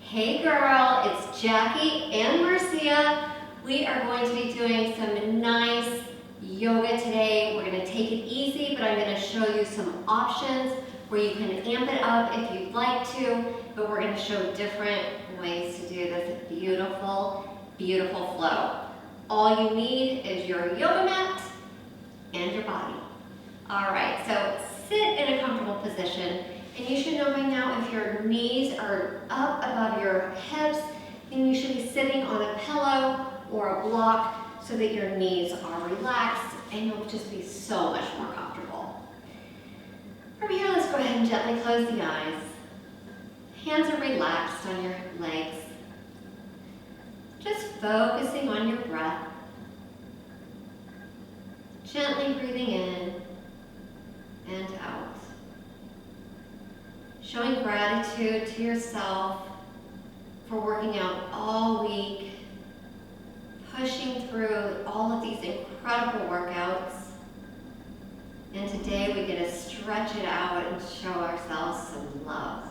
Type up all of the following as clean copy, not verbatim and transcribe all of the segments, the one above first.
Hey girl, it's Jackie and Marcia. We are going to be doing some nice yoga today. We're going to take it easy, but I'm going to show you some options where you can amp it up if you'd like to, but we're going to show different ways to do this beautiful, beautiful flow. All you need is your yoga mat and your body. All right, so sit in a comfortable position. And you should know by now if your knees are up above your hips, then you should be sitting on a pillow or a block so that your knees are relaxed and you'll just be so much more comfortable. From here, let's go ahead and gently close the eyes. Hands are relaxed on your legs. Just focusing on your breath. Gently breathing in and out. Showing gratitude to yourself for working out all week, pushing through all of these incredible workouts. And today we get to stretch it out and show ourselves some love.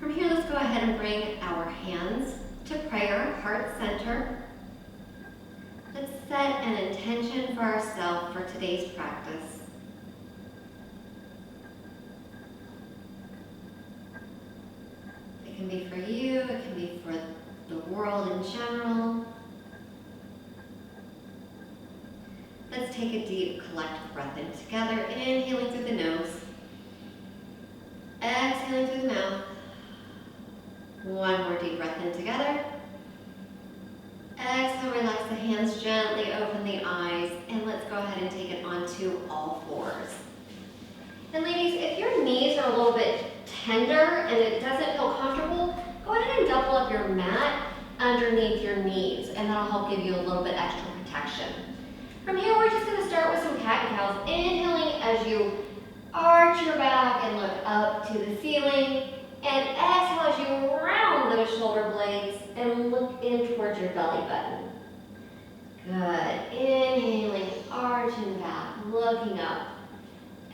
From here, let's go ahead and bring our hands to prayer, heart center. Let's set an intention for ourselves for today's practice. It can be for you, it can be for the world in general. Let's take a deep collective breath in together, inhaling through the nose, exhaling through the mouth. One more deep breath in together. Exhale, relax the hands, gently open the eyes, and let's go ahead and take it onto all fours. And ladies, if your knees are a little bit tender and it doesn't feel comfortable, go ahead and double up your mat underneath your knees, and that'll help give you a little bit extra protection. From here, we're just going to start with some cat and cows, inhaling as you arch your back and look up to the ceiling, and exhale as you round those shoulder blades and look in towards your belly button. Good. Inhaling, arching back, looking up.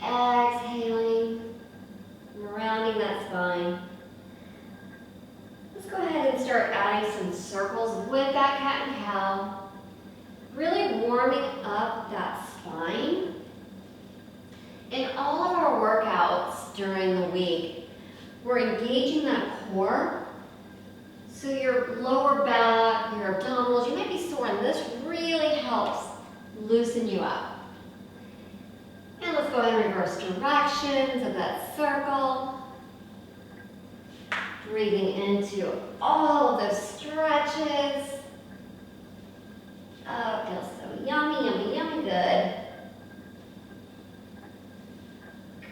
Exhaling, rounding that spine. Let's go ahead and start adding some circles with that cat and cow. Really warming up that spine. In all of our workouts during the week, we're engaging that core. So your lower back, your abdominals, you might be sore, and this really helps loosen you up. And let's go ahead and reverse directions of that circle. Breathing into all of those stretches. Oh, it feels so yummy, yummy, yummy, good.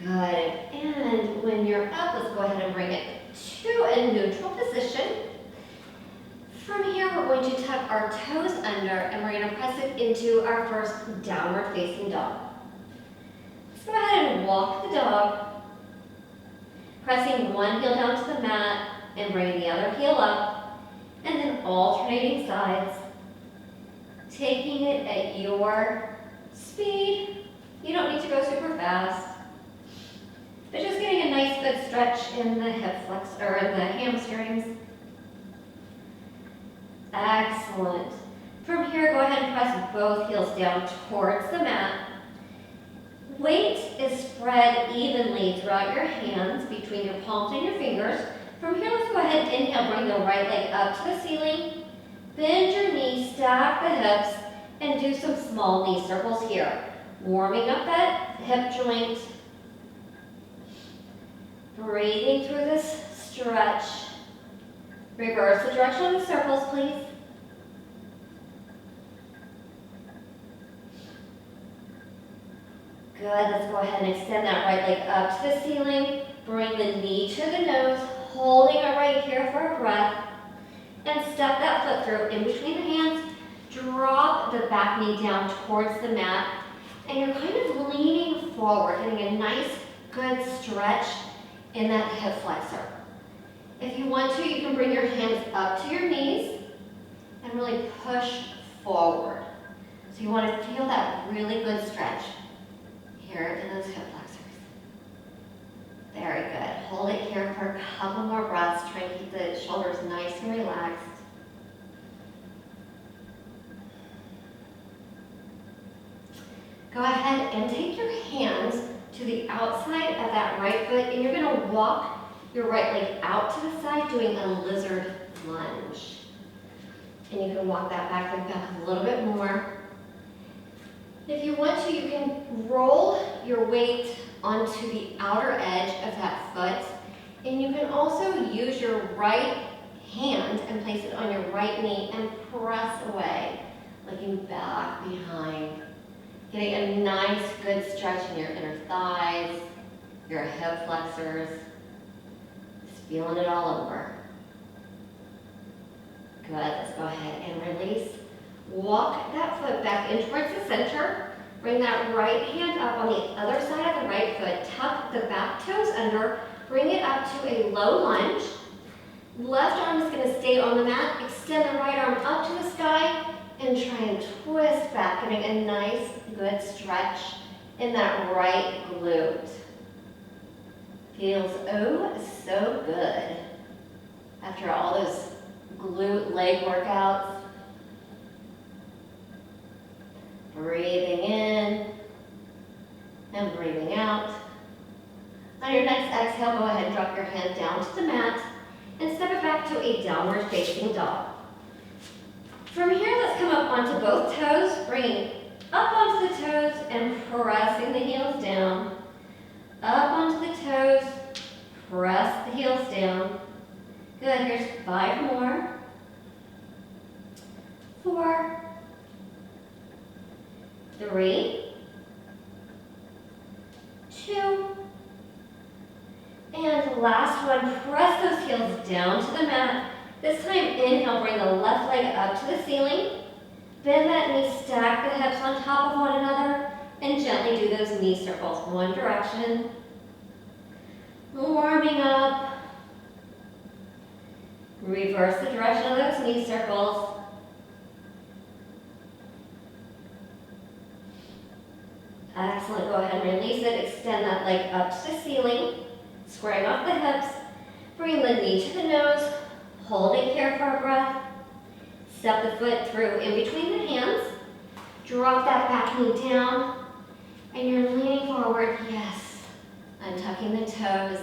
Good, and when you're up, let's go ahead and bring it to a neutral position. From here, we're going to tuck our toes under, and we're going to press it into our first downward facing dog. Let's go ahead and walk the dog, pressing one heel down to the mat and bringing the other heel up, and then alternating sides, taking it at your speed. You don't need to go super fast, but just getting a nice good stretch in the hip flex or in the hamstrings. Excellent. From here, go ahead and press both heels down towards the mat. Weight is spread evenly throughout your hands between your palms and your fingers. From here, let's go ahead and inhale, bring the right leg up to the ceiling. Bend your knees, stack the hips, and do some small knee circles here. Warming up that hip joint. Breathing through this stretch. Reverse the direction of the circles, please. Good, let's go ahead and extend that right leg up to the ceiling. Bring the knee to the nose, holding it right here for a breath. And step that foot through in between the hands. Drop the back knee down towards the mat. And you're kind of leaning forward, getting a nice, good stretch in that hip flexor. If you want to, you can bring your hands up to your knees and really push forward. So you want to feel that really good stretch here in those hip flexors. Very good. Hold it here for for a couple more breaths. Try and keep the shoulders nice and relaxed. Go ahead and take your hands to the outside of that right foot, and you're going to walk your right leg out to the side doing a lizard lunge. And you can walk that back leg back a little bit more. If you want to, you can roll your weight onto the outer edge of that foot. And you can also use your right hand and place it on your right knee and press away, looking back behind. Getting a nice, good stretch in your inner thighs, your hip flexors. Just feeling it all over. Good, let's go ahead and release. Walk that foot back in towards the center. Bring that right hand up on the other side of the right foot. Tuck the back toes under. Bring it up to a low lunge. Left arm is going to stay on the mat. Extend the right arm up to the sky and try and twist back, getting a nice, good stretch in that right glute. Feels oh so good after all those glute leg workouts. Breathing in and breathing out. On your next exhale, go ahead and drop your hand down to the mat and step it back to a downward facing dog. From here, let's come up onto both toes, bringing up onto the toes and pressing the heels down. Up onto the toes, press the heels down. Good, here's 5 more. 4, 3, 2, and last one. Press those heels down to the mat. This time, inhale, bring the left leg up to the ceiling. Bend that knee, stack the hips on top of one another, and gently do those knee circles. One direction. Warming up. Reverse the direction of those knee circles. Excellent, go ahead and release it. Extend that leg up to the ceiling, squaring off the hips. Bring the knee to the nose, holding here for a breath. Step the foot through in between the hands. Drop that back knee down, and you're leaning forward, yes. Untucking the toes.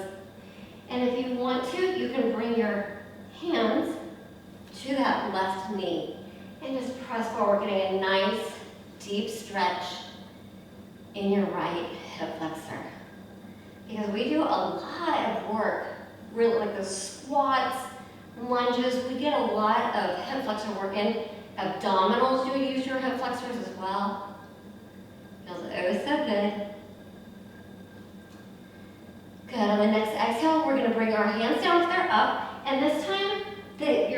And if you want to, you can bring your hands to that left knee and just press forward, getting a nice deep stretch in your right hip flexor. Because we do a lot of work, really like those squats, lunges, we get a lot of hip flexor work in. Abdominals, you would use your hip flexors as well. Feels oh so good. Good, on the next exhale, we're gonna bring our hands down to their up, and this time, if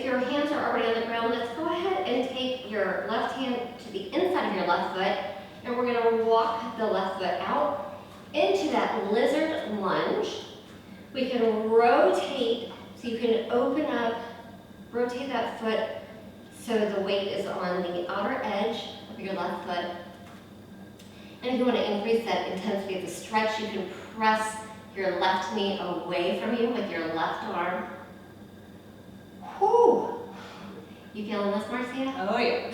your hands are already on the ground, let's go ahead and take your left hand to the inside of your left foot, and we're gonna walk the left foot out into that lizard lunge. We can rotate, so you can open up, rotate that foot so the weight is on the outer edge of your left foot. And if you want to increase that intensity of the stretch, you can press your left knee away from you with your left arm. Whew! You feeling this, Marcia? Oh yeah.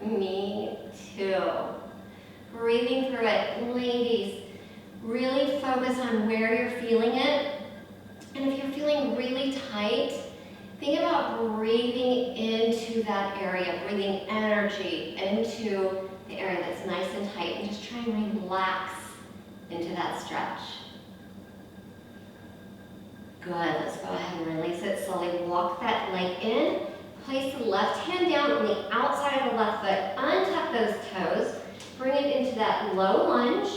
Me too. Breathing through it. Ladies, really focus on where you're feeling it. And if you're feeling really tight, think about breathing into that area, breathing energy into the area that's nice and tight, and just try and relax into that stretch. Good, let's go ahead and release it. Slowly walk that leg in. Place the left hand down on the outside of the left foot. Untuck those toes. Bring it into that low lunge.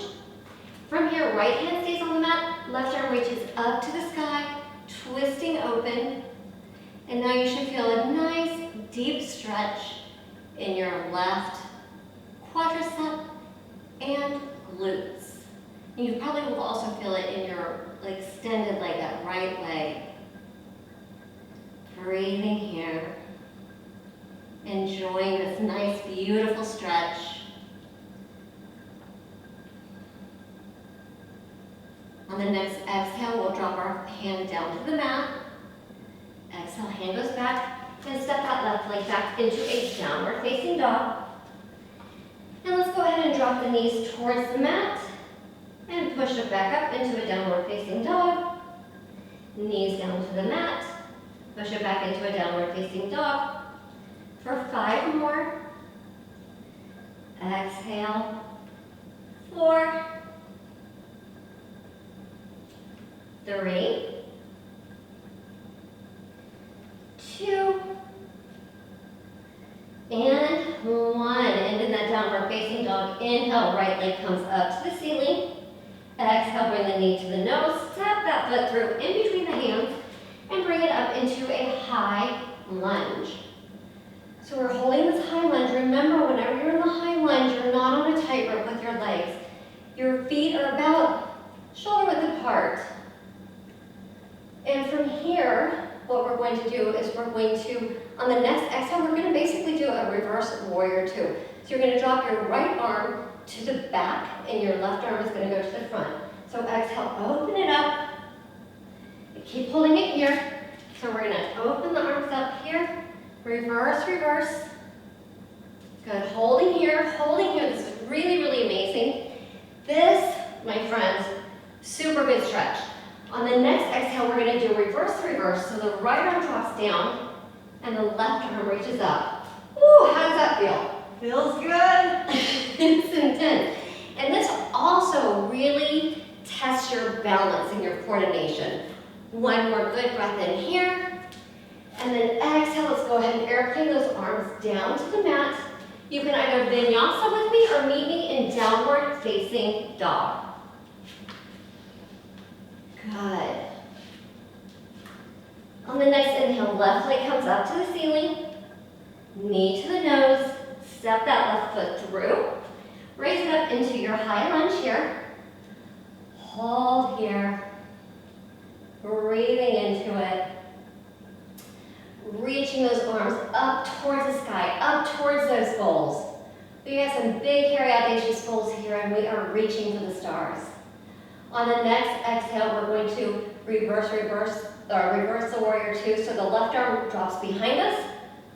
From here, right hand stays on the mat. Left arm reaches up to the sky, twisting open. And now you should feel a nice deep stretch in your left quadricep and glutes. And you probably will also feel it in your extended leg, that right leg. Breathing here. Enjoying this nice, beautiful stretch. On the next exhale, we'll drop drop our hand down to the mat. Exhale, hand goes back. And step that left leg back into a downward facing dog. And let's go ahead and drop the knees towards the mat. And push it back up into a downward facing dog. Knees down to the mat. Push it back into a downward facing dog. For 5 more. Exhale. 4. 3. 2. And 1. And in that downward facing dog, inhale, right leg comes up to the ceiling. Exhale, bring the knee to the nose. Step that foot through in between the hands and bring it up into a high lunge. So we're holding this high lunge. Remember, whenever you're in the high lunge, you're not on a tightrope with your legs. Your feet are about shoulder width apart. And from here, what we're going to do is we're going to, on the next exhale, we're going to basically do a reverse warrior 2. So you're going to drop your right arm to the back and your left arm is going to go to the front. So exhale, open it up. Keep holding it here. So we're going to open the arms up here. Reverse, reverse. Good, holding here, holding here. This is really, really amazing. This, my friends, super good stretch. On the next exhale, we're going to do reverse, reverse. So the right arm drops down and the left arm reaches up. Ooh, how does that feel? Feels good. It's intense. And this also really tests your balance and your coordination. One more good breath in here. And then exhale, let's go ahead and airplane those arms down to the mat. You can either vinyasa with me or meet me in downward facing dog. Good. On the next inhale, left leg comes up to the ceiling. Knee to the nose. Step that left foot through. Raise it up into your high lunge here. Hold here. Breathing into it. Reaching those arms up towards the sky, up towards those goals. We have some big, hairy, audacious goals here, and we are reaching for the stars. On the next exhale, we're going to reverse the warrior 2. So the left arm drops behind us,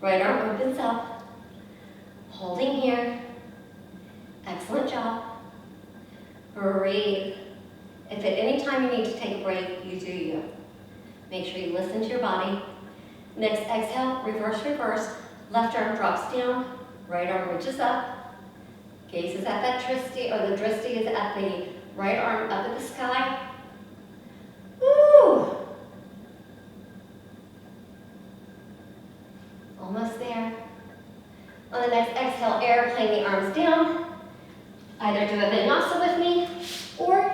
right arm opens up. Holding here. Excellent job. Breathe. If at any time you need to take a break, you do you. Make sure you listen to your body. Next exhale, reverse, reverse. Left arm drops down, right arm reaches up. Gaze is at that drishti, or the drishti is at the right arm up at the sky. Woo! Almost there. On the next exhale, airplane the arms down. Either do a vinyasa with me, or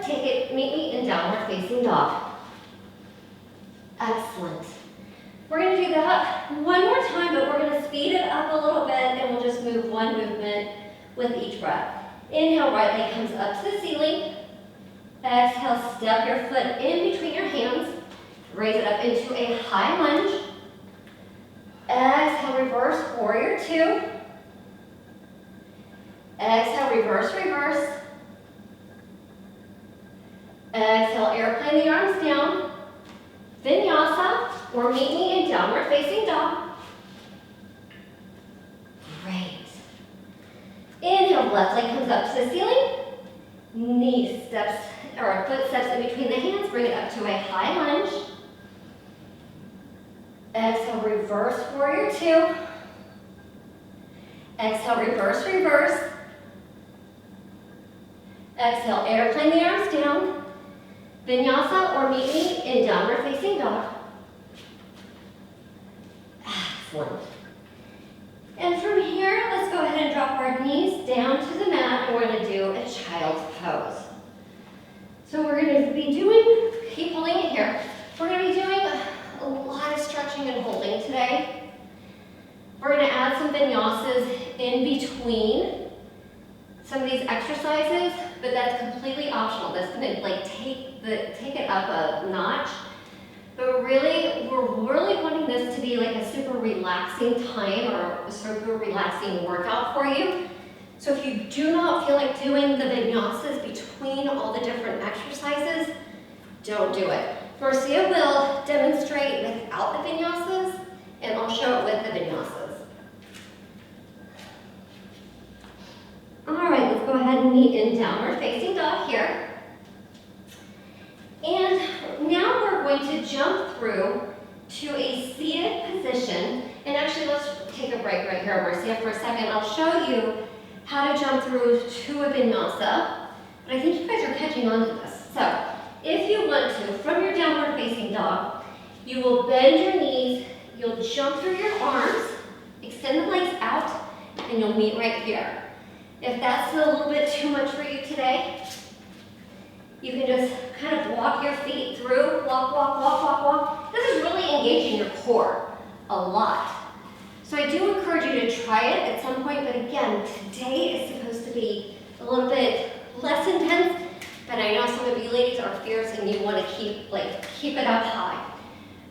meet me in downward facing dog. Excellent. We're going to do that one more time, but we're going to speed it up a little bit, and we'll just move one movement with each breath. Inhale, right leg comes up to the ceiling. Exhale, step your foot in between your hands. Raise it up into a high lunge. Exhale, reverse, warrior 2. Exhale, reverse, reverse. Exhale, airplane the arms down. Vinyasa, or meet me in downward facing dog. Great. Inhale, left leg comes up to the ceiling. Knee steps, or foot steps in between the hands, bring it up to a high lunge. Exhale, reverse warrior 2. Exhale, reverse, reverse. Exhale, airplane the arms down. Vinyasa, or meet me in downward facing dog. Excellent. And from here, let's go ahead and drop our knees down to the mat, and we're going to do a child's pose. So we're going to be doing, keep holding it here, we're going to be doing a lot of stretching and holding today. We're going to add some vinyasas in between some of these exercises, but that's completely optional. That's going to take it up a notch. But really, we're really wanting this to be like a super relaxing time or a super relaxing workout for you. So if you do not feel like doing the vinyasas between all the different exercises, don't do it. Marcia will demonstrate without the vinyasas, and I'll show it with the vinyasas. All right, let's go ahead and meet in downward facing dog here. And now we're going to jump through to a seated position. And actually, let's take a break right here, Marcia, for a second. I'll show you how to jump through to a vinyasa. But I think you guys are catching on to this. So, if you want to, from your downward facing dog, you will bend your knees, you'll jump through your arms, extend the legs out, and you'll meet right here. If that's a little bit too much for you today, you can just kind of walk your feet through, walk, walk, walk, walk, walk. This is really engaging your core a lot. So I do encourage you to try it at some point, but again, today is supposed to be a little bit less intense, but I know some of you ladies are fierce and you want to keep it up high.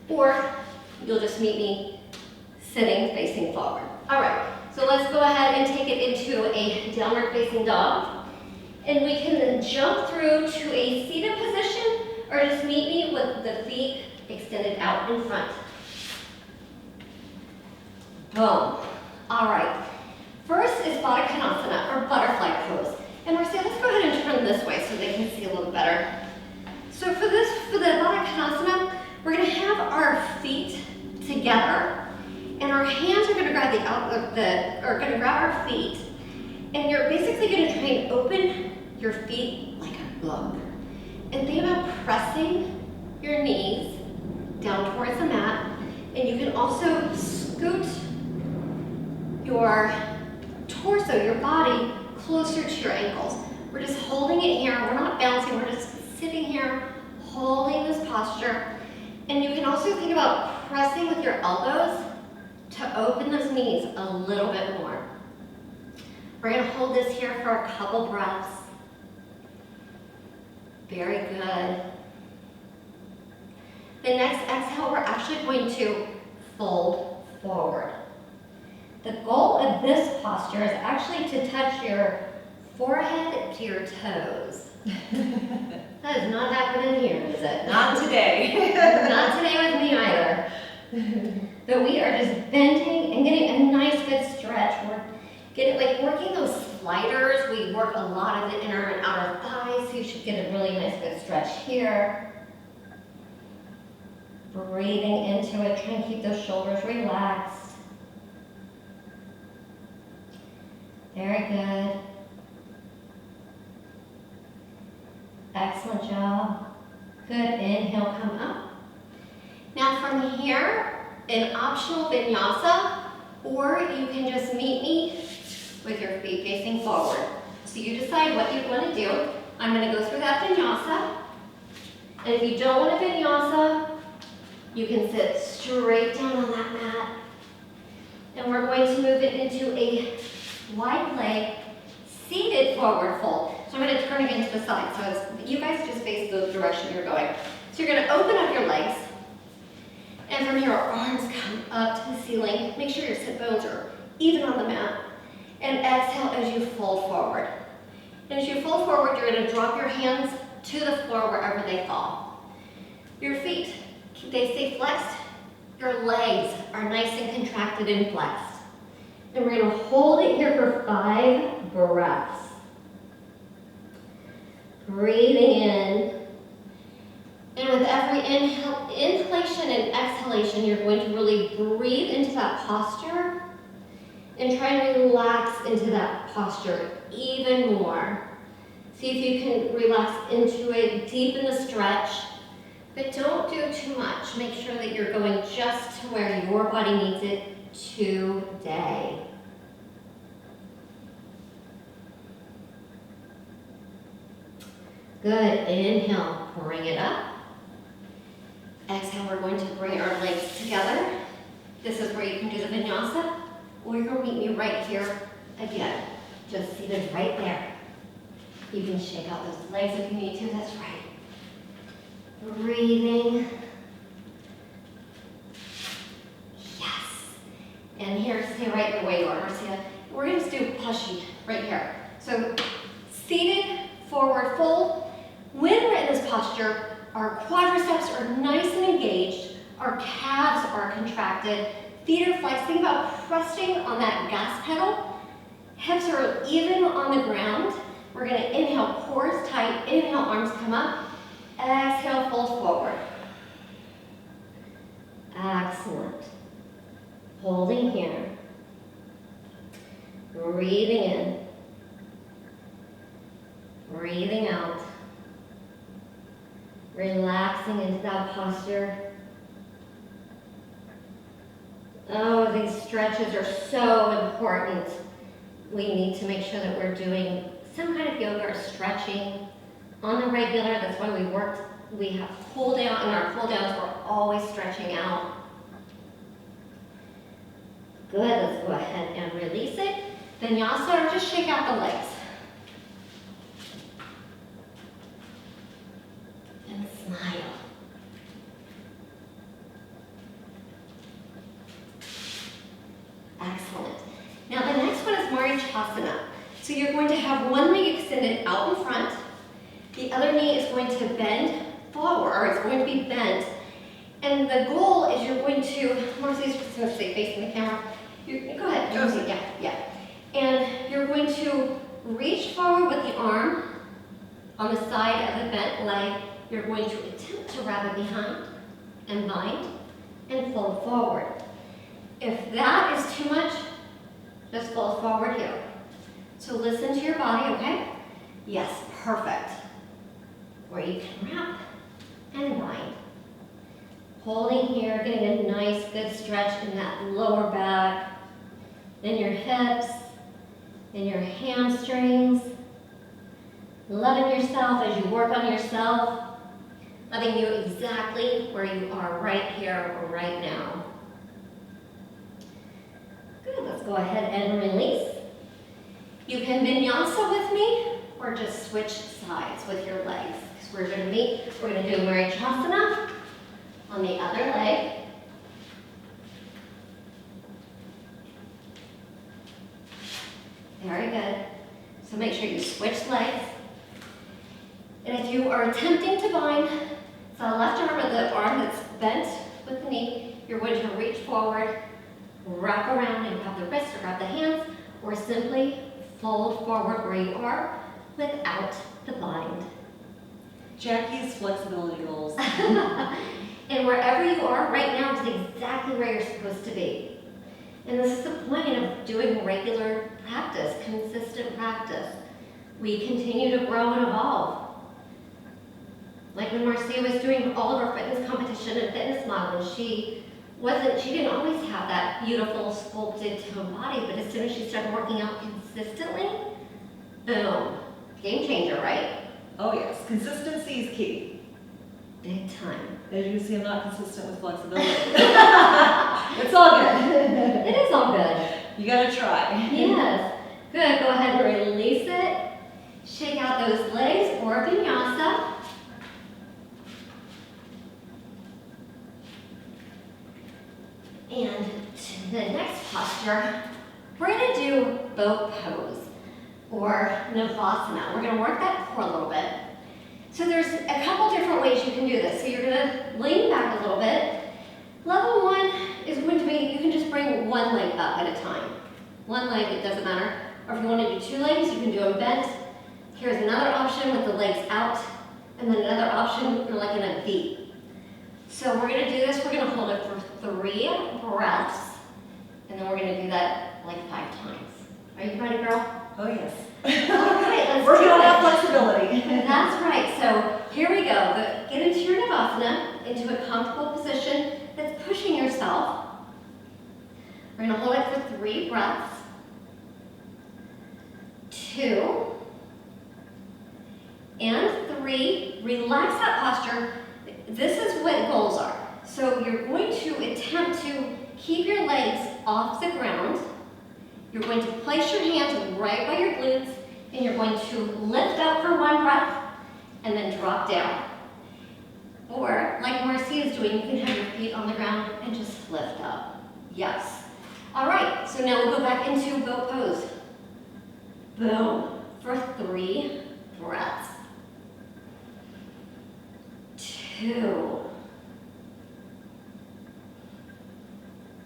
Or you'll just meet me sitting facing forward. All right, so let's go ahead and take it into a downward facing dog. And we can then jump through to a seated position or just meet me with the feet extended out in front. Boom. All right. First is Baddha Konasana, or butterfly pose. And Marcia, let's go ahead and turn this way so they can see a little better. So for the Baddha Konasana, we're going to have our feet together, and our hands are going to grab our feet, and you're basically going to try and open your feet like a book. And think about pressing your knees down towards the mat, and you can also scoot your torso, your body, closer to your ankles. We're just holding it here. We're not bouncing. We're just sitting here, holding this posture. And you can also think about pressing with your elbows to open those knees a little bit more. We're going to hold this here for a couple breaths. Very good. The next exhale, we're actually going to fold forward. The goal of this posture is actually to touch your forehead to your toes. That is not happening here, is it? Not today. Not today with me either. But we are just bending and getting a nice good stretch. We're working those sliders. We work a lot of the inner and outer thighs, so you should get a really nice good stretch here. Breathing into it, try and keep those shoulders relaxed. Very good. Excellent job. Good, inhale, come up. Now from here, an optional vinyasa, or you can just meet me with your feet facing forward. So you decide what you want to do. I'm going to go through that vinyasa. And if you don't want a vinyasa, you can sit straight down on that mat. And we're going to move it into a wide leg, seated forward fold. So I'm going to turn again to the side. So you guys just face the direction you're going. So you're going to open up your legs. And from here, our arms come up to the ceiling. Make sure your sit bones are even on the mat. And exhale as you fold forward. And as you fold forward, you're going to drop your hands to the floor wherever they fall. Your feet, they stay flexed. Your legs are nice and contracted and flexed. And we're going to hold it here for 5 breaths. Breathing in. And with every inhalation and exhalation, you're going to really breathe into that posture and try and relax into that posture even more. See if you can relax into it, deepen the stretch, but don't do too much. Make sure that you're going just to where your body needs it today. Good, inhale, bring it up. Exhale, we're going to bring our legs together. This is where you can do the vinyasa, or you're going to meet me right here again, just seated right there. You can shake out those legs if you need to, that's right. Breathing. Yes. And here, stay right the way you are, Marcia. We're going to do pushy right here. So seated, forward fold. When we're in this posture, our quadriceps are nice and engaged. Our calves are contracted. Feet are flexed. Think about pressing on that gas pedal. Hips are even on the ground. We're going to inhale, core is tight. Inhale, arms come up. Exhale, fold forward. Excellent. Holding here. Breathing in. Breathing out. Relaxing into that posture. Oh, these stretches are so important. We need to make sure that we're doing some kind of yoga or stretching on the regular. That's why we have cool down. In our cool downs, we're always stretching out. Good, let's go ahead and release it. Vinyasa, or just shake out the legs. And smile. Excellent. Now the next one is Marichasana. So you're going to have one leg extended out in front. The other knee is going to bend forward, or it's going to be bent. And the goal is you're going to, Marcy's just going to stay facing the camera. Go ahead. Yeah. And you're going to reach forward with the arm on the side of the bent leg. You're going to attempt to wrap it behind and bind and fold forward. If that is too much, just fold forward here. So listen to your body, okay? Yes, perfect. Where you can wrap and bind. Holding here, getting a nice good stretch in that lower back, in your hips, in your hamstrings. Loving yourself as you work on yourself. Loving you exactly where you are right here or right now. Good, let's go ahead and release. You can vinyasa with me or just switch sides with your legs. Because we're going to do Marichasana on the other leg. Very good. So make sure you switch legs. And if you are attempting to bind the left arm or the arm that's bent with the knee, you're going to reach forward, wrap around and grab the wrist or grab the hands, or simply fold forward where you are without the bind. Jackie's flexibility goals. And wherever you are right now is exactly where you're supposed to be. And this is the point of doing regular practice, consistent practice. We continue to grow and evolve. Like when Marcia was doing all of her fitness competition and fitness modeling, she didn't always have that beautiful sculpted toned body, but as soon as she started working out consistently, boom, game changer, right? Oh yes, consistency is key. Big time. As you can see, I'm not consistent with flexibility. It's all good. It is all good. You gotta try. Yes. Good, go ahead and release it. Shake out those legs or vinyasa. And to the next posture, we're going to do boat pose or Navasana. We're going to work that core a little bit. So there's a couple different ways you can do this. So you're going to lean back a little bit. Level one is going to be, you can just bring one leg up at a time. One leg, it doesn't matter. Or if you want to do two legs, you can do them bent. Here's another option with the legs out. And then another option, you're like in a V. So we're going to do this, we're going to hold it for 3 breaths. And then we're going to do that like 5 times. Are you ready, girl? Oh yes. All right, let's Working do on it. that flexibility. That's right. So here we go. Get into your Navasana, into a comfortable position that's pushing yourself. We're going to hold it for 3 breaths. 2 and 3. Relax that posture. This is what goals are. So you're going to attempt to keep your legs off the ground. You're going to place your hands right by your glutes, and you're going to lift up for 1 breath, and then drop down. Or, like Marcy is doing, you can have your feet on the ground and just lift up. Yes. All right, so now we'll go back into boat pose. Boom, for 3 breaths. 2,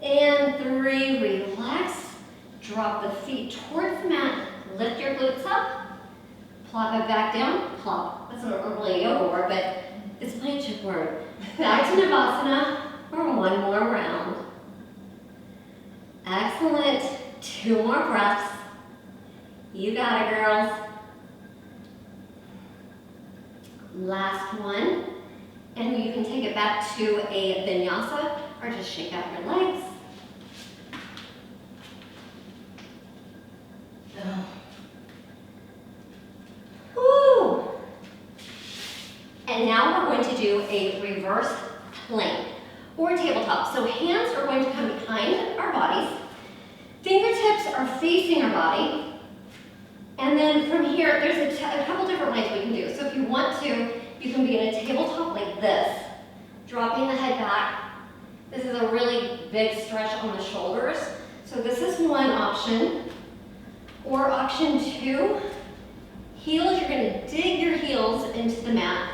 And 3, relax. Drop the feet towards the mat. Lift your glutes up. Plop it back down. Plop. That's not really a yoga word, but it's my chick word. Back to Navasana for one more round. Excellent. 2 more breaths. You got it, girls. Last one. And you can take it back to a vinyasa or just shake out your legs. Woo! And now we're going to do a reverse plank or tabletop. So hands are going to come behind our bodies. Fingertips are facing our body. And then from here, there's a couple different ways we can do. So if you want to, you can be in a tabletop like this, dropping the head back. This is a really big stretch on the shoulders. So this is one option. Or option 2, heels, you're going to dig your heels into the mat,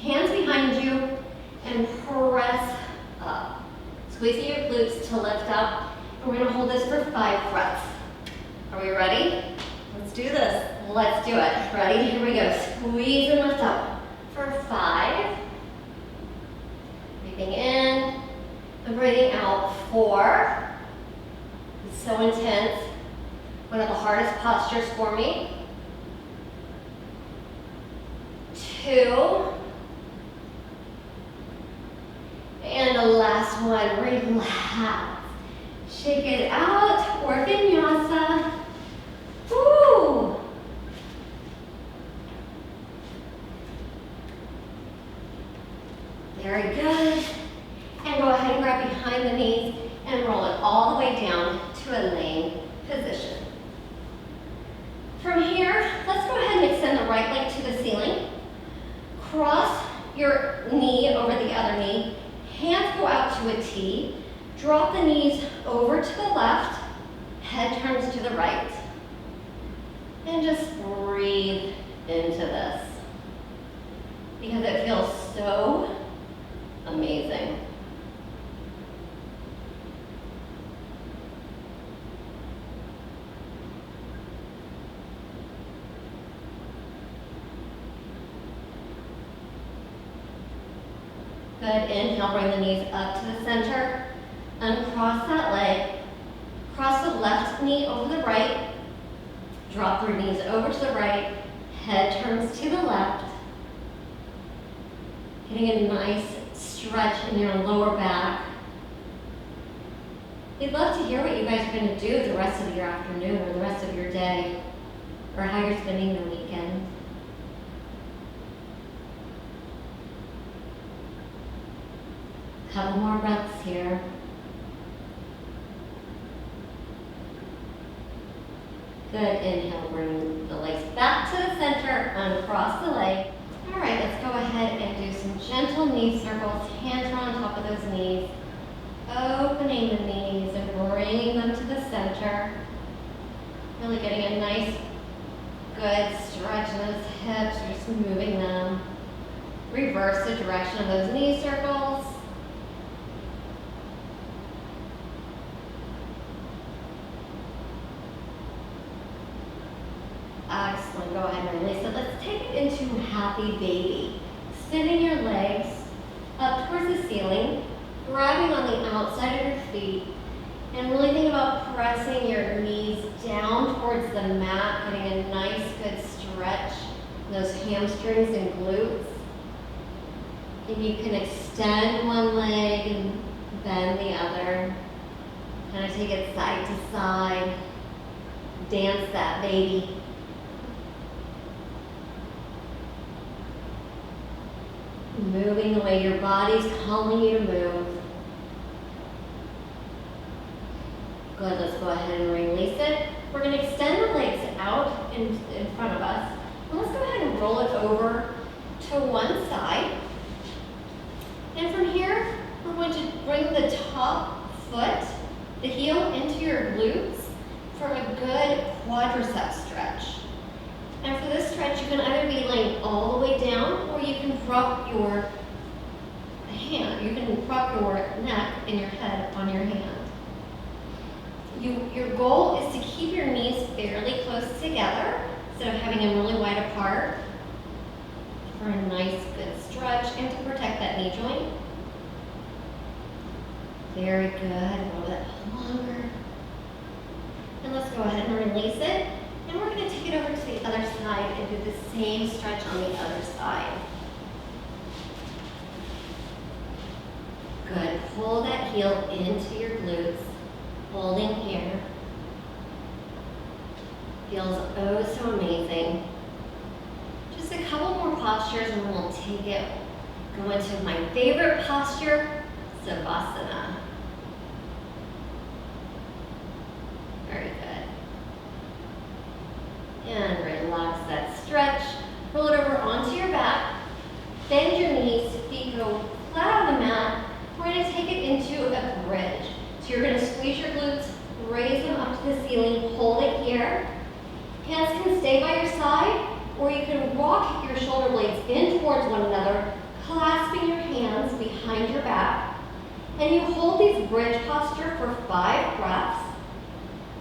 hands behind you, and press up. Squeezing your glutes to lift up. And we're going to hold this for 5 breaths. Are we ready? Let's do this. Let's do it. Ready? Here we go. Squeeze and lift up for 5. Breathing in and breathing out. 4. It's so intense. One of the hardest postures for me. 2. And the last one, relax. Shake it out, or vinyasa. Woo! Very good. And go ahead and grab behind the knees and roll it all the way down to a laying position. From here, let's go ahead and extend the right leg to the ceiling. Cross your knee over the other knee. Hands go out to a T. Drop the knees over to the left. Head turns to the right. And just breathe into this, because it feels so amazing. Good, inhale, bring the knees up to the center. Uncross that leg. Cross the left knee over the right. Drop your knees over to the right. Head turns to the left. Getting a nice stretch in your lower back. We'd love to hear what you guys are going to do the rest of your afternoon or the rest of your day, or how you're spending the weekend. Couple more breaths here. Good, inhale, bring the legs back to the center, uncross the leg. All right, let's go ahead and do some gentle knee circles. Hands are on top of those knees. Opening the knees and bringing them to the center. Really getting a nice, good stretch in those hips. You're just moving them. Reverse the direction of those knee circles. Excellent, go ahead and release it. Let's take it into happy baby. Extending your legs up towards the ceiling, grabbing on the outside of your feet, and really think about pressing your knees down towards the mat, getting a nice good stretch in those hamstrings and glutes. And you can extend one leg and bend the other. Kind of take it side to side. Dance that baby. Moving the way your body's calling you to move. Good, let's go ahead and release it. We're going to extend the legs out in front of us. And let's go ahead and roll it over to one side. And from here, we're going to bring the top foot, the heel, into your glutes for a good quadricep stretch. And for this stretch, you can either be laying all the way down, or you can prop your hand. You can prop your neck and your head on your hand. Your goal is to keep your knees fairly close together instead of having them really wide apart for a nice good stretch and to protect that knee joint. Very good, a little bit longer. And let's go ahead and release it. And we're going to take it over to the other side and do the same stretch on the other side. Good, pull that heel into your glutes, holding here. Feels oh so amazing. Just a couple more postures and then we'll take it, go into my favorite posture, Savasana. Very good. And relax that stretch. Roll it over onto your back. Bend your knees, feet go flat on the mat. We're going to take it into a bridge. So you're going to squeeze your glutes, raise them up to the ceiling, hold it here. Hands can stay by your side, or you can rock your shoulder blades in towards one another, clasping your hands behind your back. And you hold these bridge posture for 5 breaths.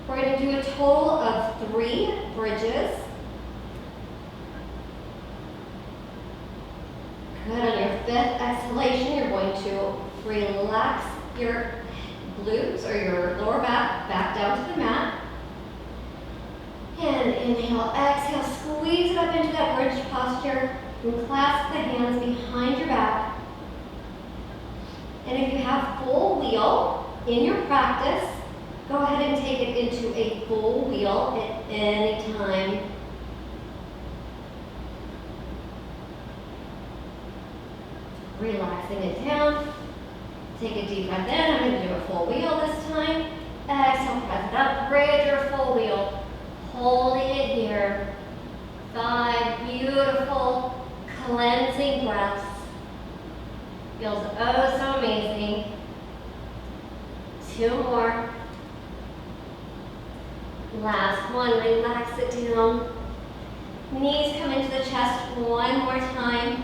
We're going to do a total of 3 bridges. Good. On your 5th exhalation, you're going to relax your glutes or your lower back down to the mat. And inhale, exhale, squeeze it up into that bridge posture and clasp the hands behind your back. And if you have full wheel in your practice, go ahead and take it into a full wheel at any time. Relaxing it down. Take a deep breath in. I'm going to do a full wheel this time. Exhale, press it up, bridge or full wheel. Holding it here. 5 beautiful cleansing breaths. Feels oh so amazing. 2 more. Last one, relax it down. Knees come into the chest one more time.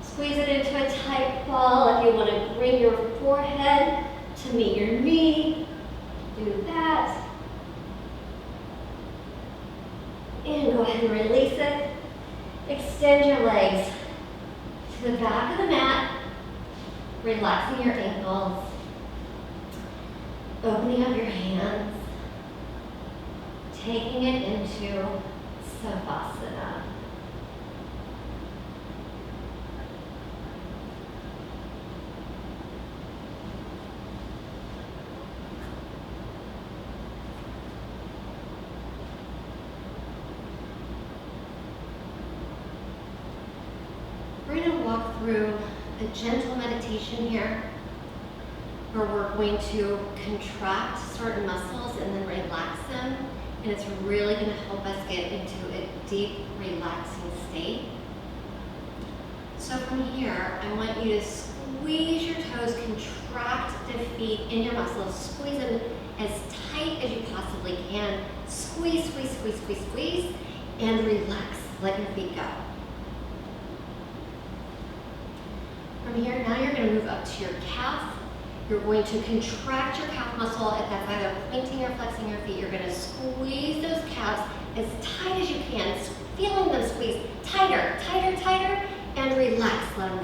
Squeeze it into a tight ball. If you want to bring your forehead to meet your knee, do that. And go ahead and release it. Extend your legs to the back of the mat, relaxing your ankles, opening up your hands, taking it into Savasana. We're going to walk through a gentle meditation here where we're going to contract certain muscles and then relax them. And it's really going to help us get into a deep, relaxing state. So from here, I want you to squeeze your toes, contract the feet in your muscles, squeeze them as tight as you possibly can. Squeeze, squeeze, squeeze, squeeze, squeeze, and relax. Let your feet go. From here, now you're going to move up to your calf. You're going to contract your calf muscle. If that's either pointing or flexing your feet, you're going to squeeze those calves as tight as you can, feeling them squeeze tighter, tighter, tighter, and relax, let them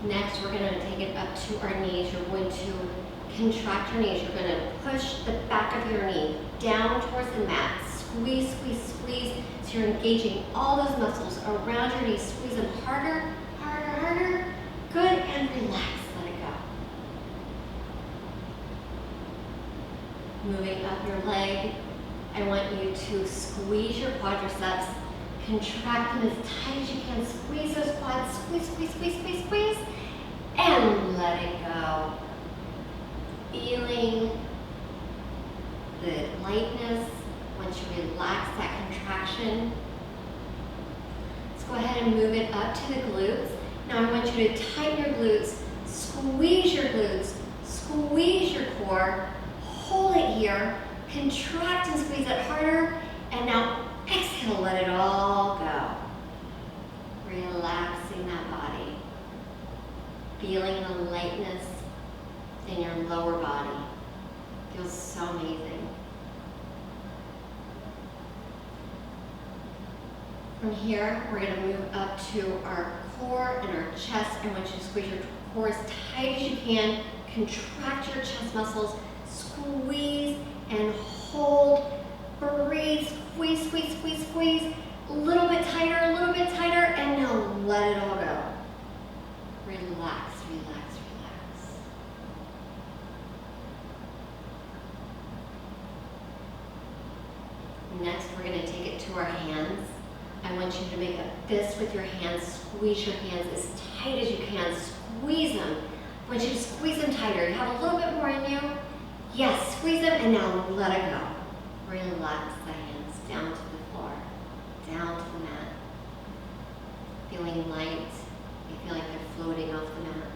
go. Next, we're going to take it up to our knees. You're going to contract your knees. You're going to push the back of your knee down towards the mat. Squeeze, squeeze, squeeze. So you're engaging all those muscles around your knees. Squeeze them harder, harder, harder. Good, and relax. Let it go. Moving up your leg, I want you to squeeze your quadriceps. Contract them as tight as you can. Squeeze those quads. Squeeze, squeeze, squeeze, squeeze, squeeze. And let it go. Feeling the lightness once you relax that contraction. Let's go ahead and move it up to the glutes. Now I want you to tighten your glutes, squeeze your glutes, squeeze your core, hold it here, contract and squeeze it harder, and now exhale, let it all go. Relaxing that body, feeling the lightness in your lower body. Feels so amazing. From here, we're going to move up to our core and our chest. I want you to squeeze your core as tight as you can. Contract your chest muscles. Squeeze and hold. Breathe. Squeeze, squeeze, squeeze, squeeze. A little bit tighter, and now let it all go. Relax, relax, relax. Next, we're going to take it to our hands. I want you to make a fist with your hands. Squeeze your hands as tight as you can. Squeeze them. I want you to squeeze them tighter. You have a little bit more in you. Yes, squeeze them, and now let it go. Relax the hands down to the floor, down to the mat. Feeling light. You feel like they're floating off the mat.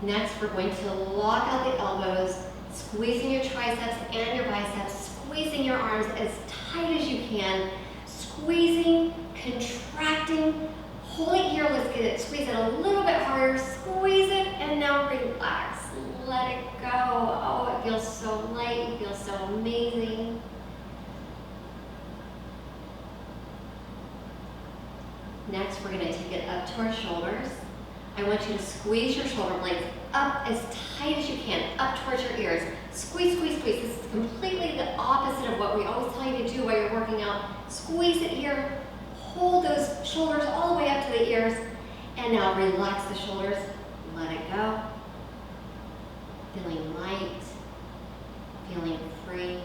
Next, we're going to lock out the elbows, squeezing your triceps and your biceps, squeezing your arms as tight as you can, squeezing, contracting, hold it here. Let's get it, squeeze it a little bit harder, squeeze it, and now relax. Let it go. Oh, it feels so light, it feels so amazing. Next, we're going to take it up to our shoulders. I want you to squeeze your shoulder blades up as tight as you can, up towards your ears. Squeeze, squeeze, squeeze. This is completely the opposite of what we always tell you to do while you're working out. Squeeze it here. Hold those shoulders all the way up to the ears. And now relax the shoulders. Let it go. Feeling light. Feeling free.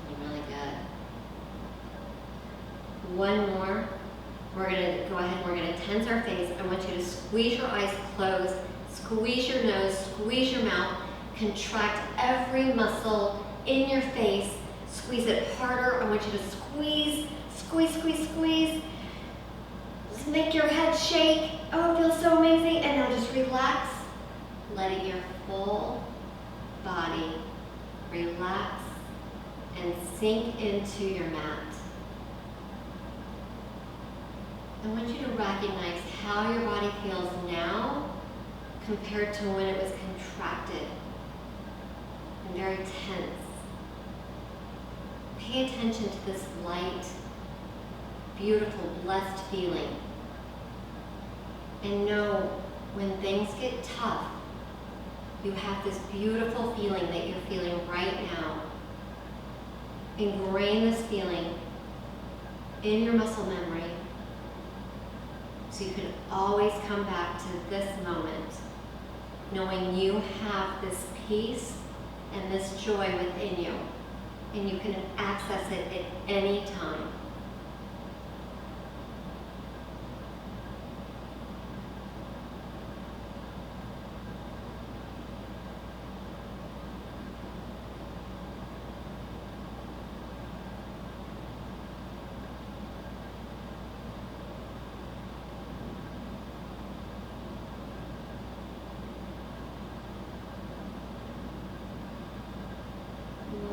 Feeling really good. One more. We're going to go ahead and we're going to tense our face. I want you to squeeze your eyes closed, squeeze your nose, squeeze your mouth, contract every muscle in your face, squeeze it harder. I want you to squeeze, squeeze, squeeze, squeeze. Just make your head shake. Oh, it feels so amazing. And now just relax, letting your whole body relax and sink into your mat. I want you to recognize how your body feels now compared to when it was contracted and very tense. Pay attention to this light, beautiful, blessed feeling. And know when things get tough, you have this beautiful feeling that you're feeling right now. Ingrain this feeling in your muscle memory, so you can always come back to this moment, knowing you have this peace and this joy within you, and you can access it at any time.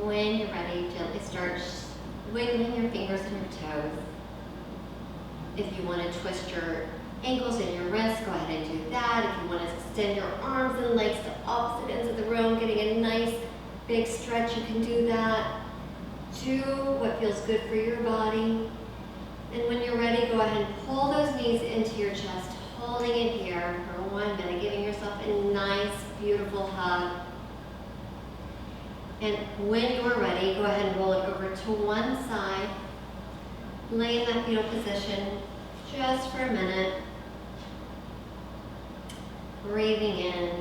When you're ready, gently start wiggling your fingers and your toes. If you want to twist your ankles and your wrists, go ahead and do that. If you want to extend your arms and legs to opposite ends of the room, getting a nice big stretch, you can do that. Do what feels good for your body. And when you're ready, go ahead and pull those knees into your chest, holding it here for 1 minute, giving yourself a nice, beautiful hug. And when you are ready, go ahead and roll it over to one side. Lay in that fetal position just for a minute. Breathing in,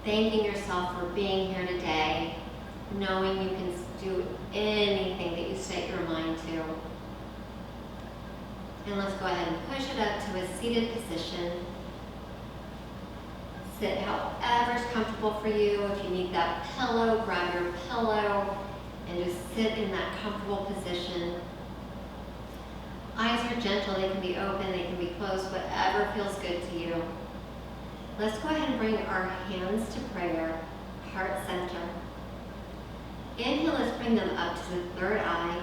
thanking yourself for being here today, knowing you can do anything that you set your mind to. And let's go ahead and push it up to a seated position. Sit however is comfortable for you. If you need that pillow, grab your pillow and just sit in that comfortable position. Eyes are gentle, they can be open, they can be closed, whatever feels good to you. Let's go ahead and bring our hands to prayer, heart center. Inhale, let's bring them up to the third eye.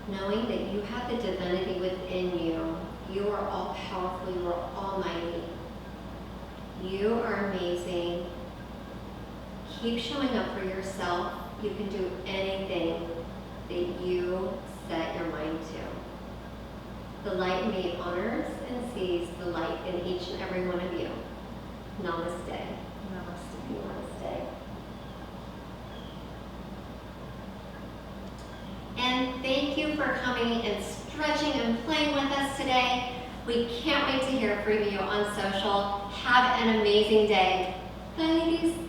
knowing that you have the divinity within you. You are all powerful, you are almighty. You are amazing. Keep showing up for yourself. You can do anything that you set your mind to. The light in me honors and sees the light in each and every one of you. Namaste. Namaste. Namaste. And thank you for coming and stretching and playing with us today. We can't wait to hear from you on social. Have an amazing day. Bye, ladies.